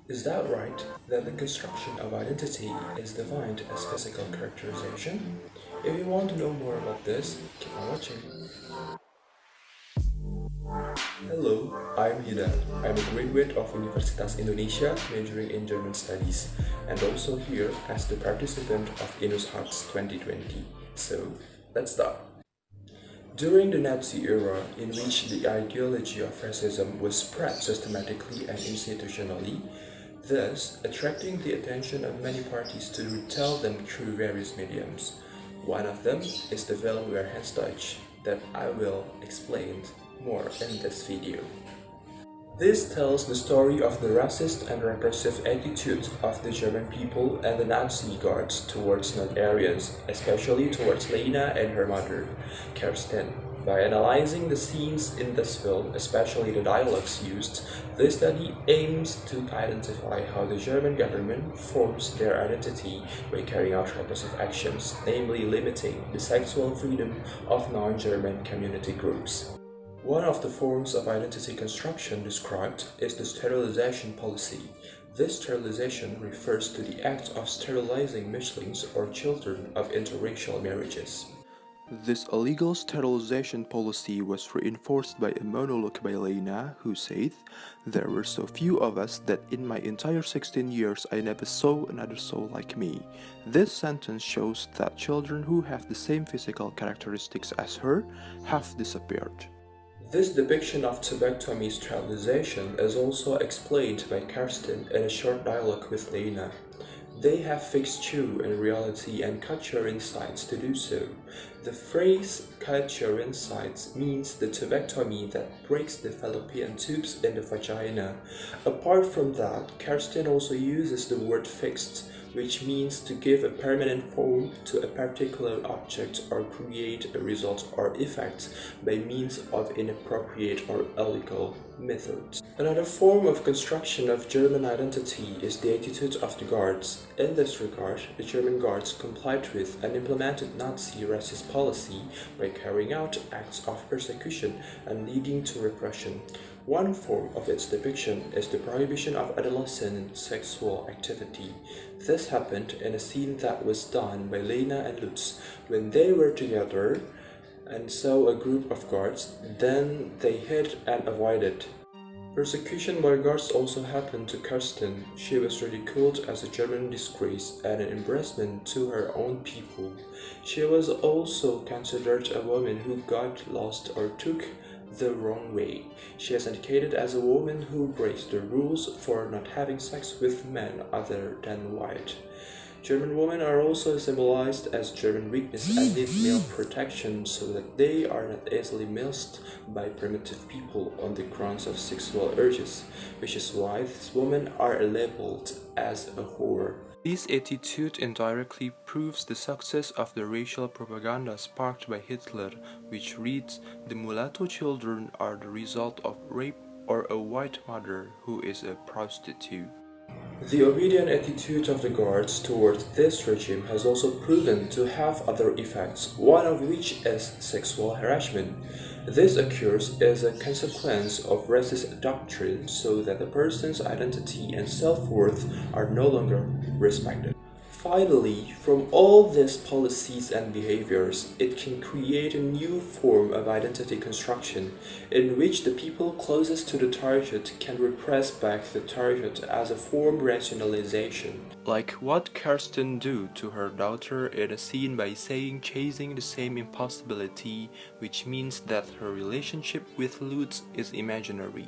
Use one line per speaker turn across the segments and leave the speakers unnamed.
Is that right? That the construction of identity is defined as physical characterization? If you want to know more about this, keep on watching. Hello, I'm Hidar. I'm a graduate of Universitas Indonesia majoring in German Studies and also here as the participant of Inusharts 2020. So, let's start. During the Nazi era, in which the ideology of fascism was spread systematically and institutionally, thus attracting the attention of many parties to retell them through various mediums. One of them is the film Widhiasti that I will explain more in this video. This tells the story of the racist and repressive attitude of the German people and the Nazi guards towards non-Aryans, especially towards Lena and her mother, Kerstin. By analyzing the scenes in this film, especially the dialogues used, this study aims to identify how the German government forms their identity by carrying out repressive actions, namely limiting the sexual freedom of non-German community groups. One of the forms of identity construction described is the sterilization policy. This sterilization refers to the act of sterilizing Mischlings or children of interracial marriages. This illegal sterilization policy was reinforced by a monologue by Lena, who said, "There were so few of us that in my entire 16 years I never saw another soul like me." This sentence shows that children who have the same physical characteristics as her have disappeared. This depiction of tubectomy sterilization is also explained by Kerstin in a short dialogue with Lena. They have fixed you in reality and cut your insides to do so. The phrase cut your insides means the tubectomy that breaks the fallopian tubes in the vagina. Apart from that, Kerstin also uses the word fixed, which means to give a permanent form to a particular object or create a result or effect by means of inappropriate or illegal methods. Another form of construction of German identity is the attitude of the guards. In this regard, the German guards complied with and implemented Nazi racist policy by carrying out acts of persecution and leading to repression. One form of its depiction is the prohibition of adolescent sexual activity. This happened in a scene that was done by Lena and Lutz when they were together and saw a group of guards, then they hid and avoided. Persecution by guards also happened to Kerstin. She was ridiculed as a German disgrace and an embarrassment to her own people. She was also considered a woman who got lost or took the wrong way. She is indicated as a woman who breaks the rules for not having sex with men other than white. German women are also symbolized as German weakness and need male protection so that they are not easily missed by primitive people on the grounds of sexual urges, which is why these women are labeled as a whore. This attitude indirectly proves the success of the racial propaganda sparked by Hitler, which reads, "The mulatto children are the result of rape or a white mother who is a prostitute." The obedient attitude of the guards towards this regime has also proven to have other effects, one of which is sexual harassment. This occurs as a consequence of racist doctrine so that a person's identity and self-worth are no longer respected. Finally, from all these policies and behaviors, it can create a new form of identity construction in which the people closest to the target can repress back the target as a form rationalization. Like what Kerstin do to her daughter in a scene by saying chasing the same impossibility, which means that her relationship with Lutz is imaginary.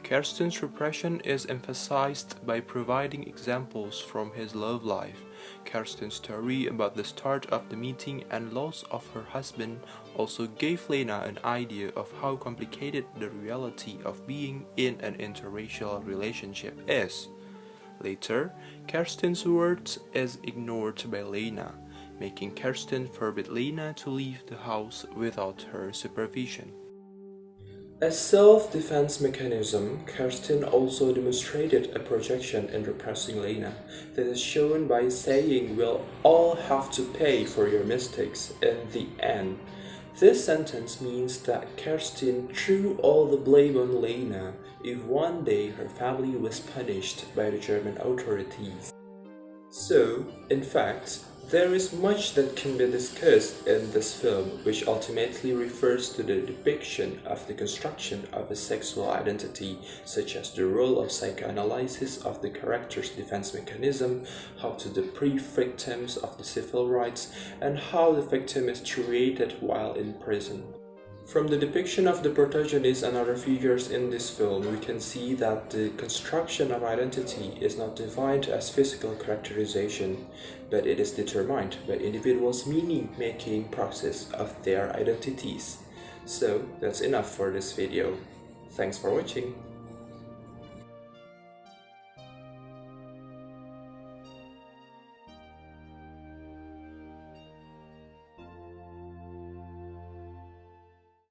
Kerstin's repression is emphasized by providing examples from his love life. Kerstin's story about the start of the meeting and loss of her husband also gave Lena an idea of how complicated the reality of being in an interracial relationship is. Later, Kerstin's words is ignored by Lena, making Kerstin forbid Lena to leave the house without her supervision. As self-defense mechanism, Kerstin also demonstrated a projection in repressing Lena that is shown by saying we'll all have to pay for your mistakes in the end. This sentence means that Kerstin threw all the blame on Lena. if one day her family was punished by the German authorities. So, in fact, there is much that can be discussed in this film, which ultimately refers to the depiction of the construction of a sexual identity, such as the role of psychoanalysis of the character's defense mechanism, how to deprive victims of the civil rights, and how the victim is treated while in prison. From the depiction of the protagonist and other figures in this film, we can see that the construction of identity is not defined as physical characterization, but it is determined by individuals' meaning-making process of their identities. So, that's enough for this video. Thanks for watching.